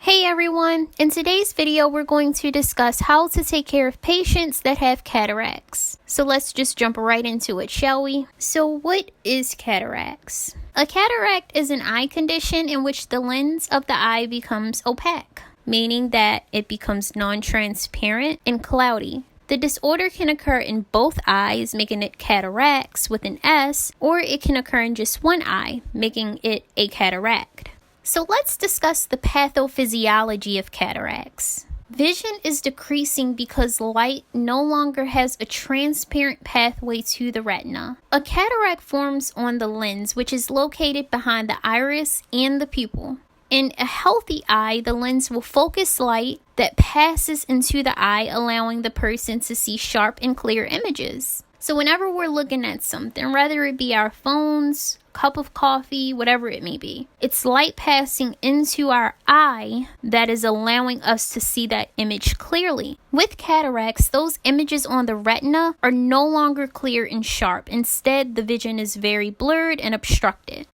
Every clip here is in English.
Hey everyone! In today's video, we're going to discuss how to take care of patients that have cataracts. So let's just jump right into it, shall we? So what is cataracts? A cataract is an eye condition in which the lens of the eye becomes opaque, meaning that it becomes non-transparent and cloudy. The disorder can occur in both eyes, making it cataracts with an S, or it can occur in just one eye, making it a cataract. So let's discuss the pathophysiology of cataracts. Vision is decreasing because light no longer has a transparent pathway to the retina. A cataract forms on the lens, which is located behind the iris and the pupil. In a healthy eye, the lens will focus light that passes into the eye, allowing the person to see sharp and clear images. So whenever we're looking at something, whether it be our phones, cup of coffee, whatever it may be, it's light passing into our eye that is allowing us to see that image clearly. With cataracts, those images on the retina are no longer clear and sharp. Instead, the vision is very blurred and obstructed.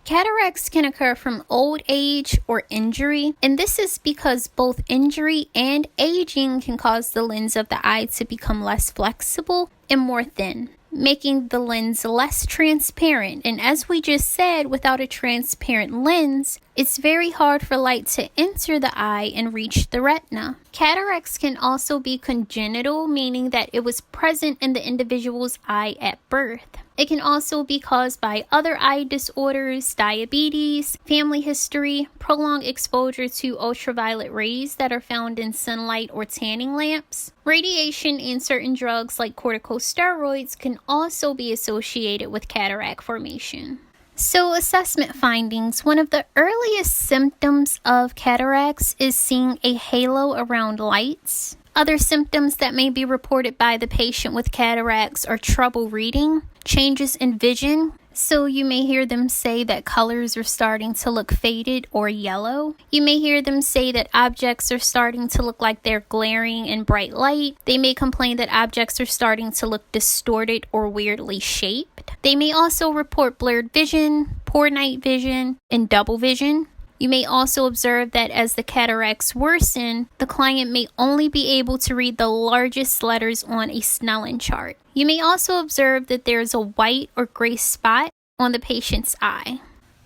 Cataracts can occur from old age or injury, and this is because both injury and aging can cause the lens of the eye to become less flexible and more thin, making the lens less transparent. And as we just said, without a transparent lens, it's very hard for light to enter the eye and reach the retina. Cataracts can also be congenital, meaning that it was present in the individual's eye at birth. It can also be caused by other eye disorders, diabetes, family history, prolonged exposure to ultraviolet rays that are found in sunlight or tanning lamps. Radiation and certain drugs like corticosteroids can also be associated with cataract formation. So, assessment findings. One of the earliest symptoms of cataracts is seeing a halo around lights. Other symptoms that may be reported by the patient with cataracts are trouble reading, changes in vision. So you may hear them say that colors are starting to look faded or yellow. You may hear them say that objects are starting to look like they're glaring in bright light. They may complain that objects are starting to look distorted or weirdly shaped. They may also report blurred vision, poor night vision, and double vision. You may also observe that as the cataracts worsen, the client may only be able to read the largest letters on a Snellen chart. You may also observe that there is a white or gray spot on the patient's eye.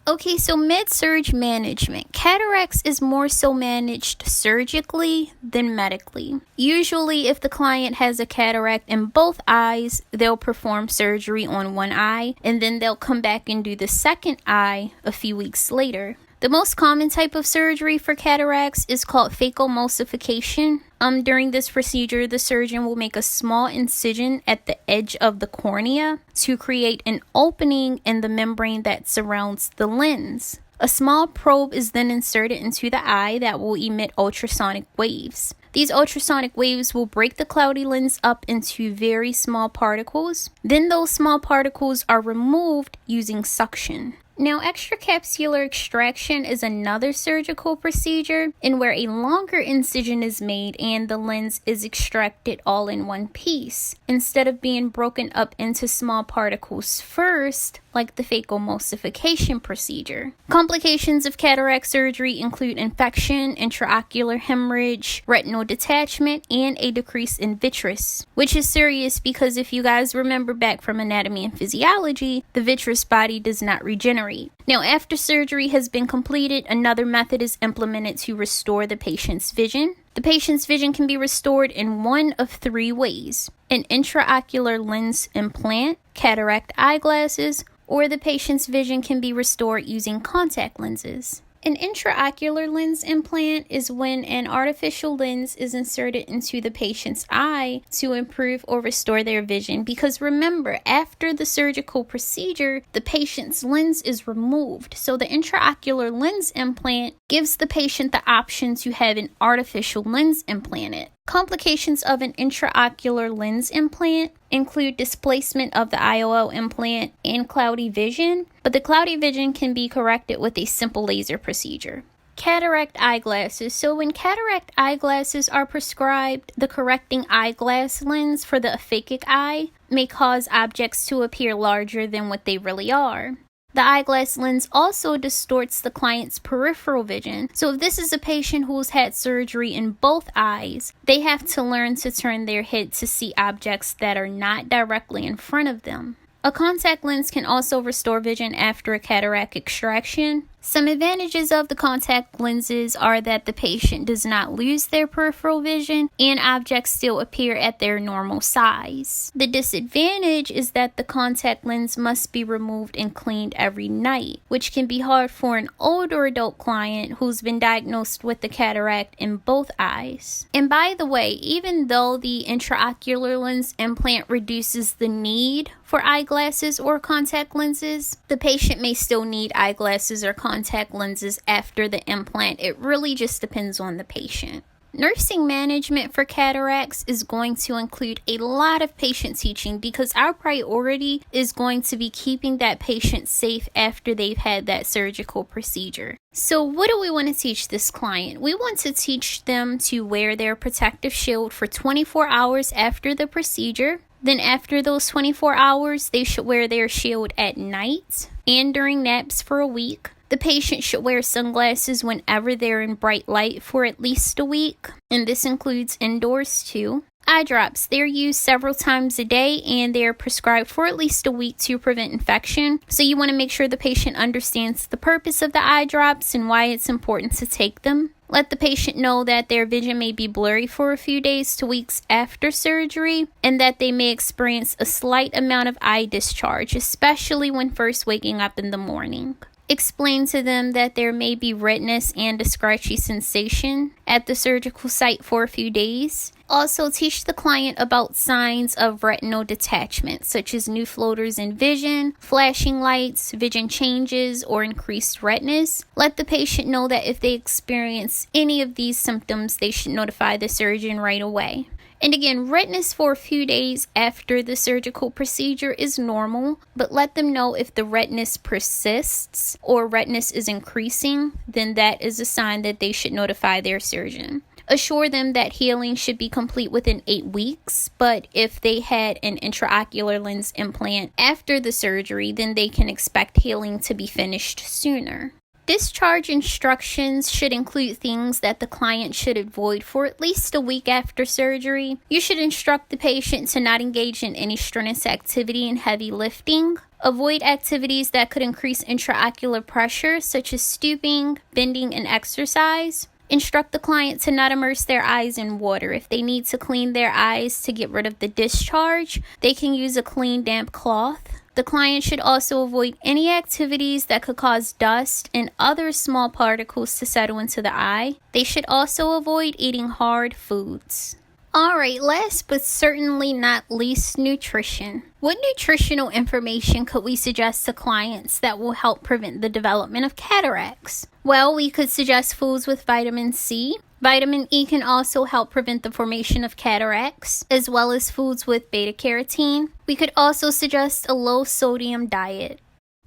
Okay, so med-surg management. Cataracts is more so managed surgically than medically. Usually, if the client has a cataract in both eyes, they'll perform surgery on one eye, and then they'll come back and do the second eye a few weeks later. The most common type of surgery for cataracts is called phacoemulsification. During this procedure, the surgeon will make a small incision at the edge of the cornea to create an opening in the membrane that surrounds the lens. A small probe is then inserted into the eye that will emit ultrasonic waves. These ultrasonic waves will break the cloudy lens up into very small particles. Then those small particles are removed using suction. Now, extracapsular extraction is another surgical procedure in where a longer incision is made and the lens is extracted all in one piece, instead of being broken up into small particles first, like the phacoemulsification procedure. Complications of cataract surgery include infection, intraocular hemorrhage, retinal detachment, and a decrease in vitreous, which is serious because if you guys remember back from anatomy and physiology, the vitreous body does not regenerate. Now, after surgery has been completed, another method is implemented to restore the patient's vision. The patient's vision can be restored in one of three ways: an intraocular lens implant, cataract eyeglasses, or the patient's vision can be restored using contact lenses. An intraocular lens implant is when an artificial lens is inserted into the patient's eye to improve or restore their vision. Because remember, after the surgical procedure, the patient's lens is removed. So the intraocular lens implant gives the patient the option to have an artificial lens implanted. Complications of an intraocular lens implant include displacement of the IOL implant and cloudy vision, but the cloudy vision can be corrected with a simple laser procedure. Cataract eyeglasses. So when cataract eyeglasses are prescribed, the correcting eyeglass lens for the aphakic eye may cause objects to appear larger than what they really are. The eyeglass lens also distorts the client's peripheral vision. So if this is a patient who's had surgery in both eyes, they have to learn to turn their head to see objects that are not directly in front of them. A contact lens can also restore vision after a cataract extraction. Some advantages of the contact lenses are that the patient does not lose their peripheral vision and objects still appear at their normal size. The disadvantage is that the contact lens must be removed and cleaned every night, which can be hard for an older adult client who's been diagnosed with a cataract in both eyes. And by the way, even though the intraocular lens implant reduces the need for eyeglasses or contact lenses, the patient may still need eyeglasses or contact lenses after the implant. It really just depends on the patient. Nursing management for cataracts is going to include a lot of patient teaching because our priority is going to be keeping that patient safe after they've had that surgical procedure. So what do we want to teach this client? We want to teach them to wear their protective shield for 24 hours after the procedure. Then after those 24 hours, they should wear their shield at night and during naps for a week. The patient should wear sunglasses whenever they're in bright light for at least a week, and this includes indoors too. Eye drops, they're used several times a day and they're prescribed for at least a week to prevent infection. So you want to make sure the patient understands the purpose of the eye drops and why it's important to take them. Let the patient know that their vision may be blurry for a few days to weeks after surgery and that they may experience a slight amount of eye discharge, especially when first waking up in the morning. Explain to them that there may be redness and a scratchy sensation at the surgical site for a few days. Also, teach the client about signs of retinal detachment, such as new floaters in vision, flashing lights, vision changes, or increased redness. Let the patient know that if they experience any of these symptoms, they should notify the surgeon right away. And again, redness for a few days after the surgical procedure is normal, but let them know if the redness persists or redness is increasing, then that is a sign that they should notify their surgeon. Assure them that healing should be complete within 8 weeks, but if they had an intraocular lens implant after the surgery, then they can expect healing to be finished sooner. Discharge instructions should include things that the client should avoid for at least a week after surgery. You should instruct the patient to not engage in any strenuous activity and heavy lifting. Avoid activities that could increase intraocular pressure, such as stooping, bending, and exercise. Instruct the client to not immerse their eyes in water. If they need to clean their eyes to get rid of the discharge, they can use a clean, damp cloth. The client should also avoid any activities that could cause dust and other small particles to settle into the eye. They should also avoid eating hard foods. Alright, last but certainly not least, nutrition. What nutritional information could we suggest to clients that will help prevent the development of cataracts? Well, we could suggest foods with vitamin C. Vitamin E can also help prevent the formation of cataracts, as well as foods with beta-carotene. We could also suggest a low-sodium diet.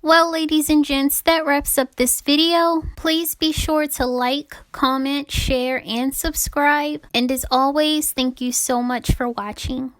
Well, ladies and gents, that wraps up this video. Please be sure to like, comment, share, and subscribe. And as always, thank you so much for watching.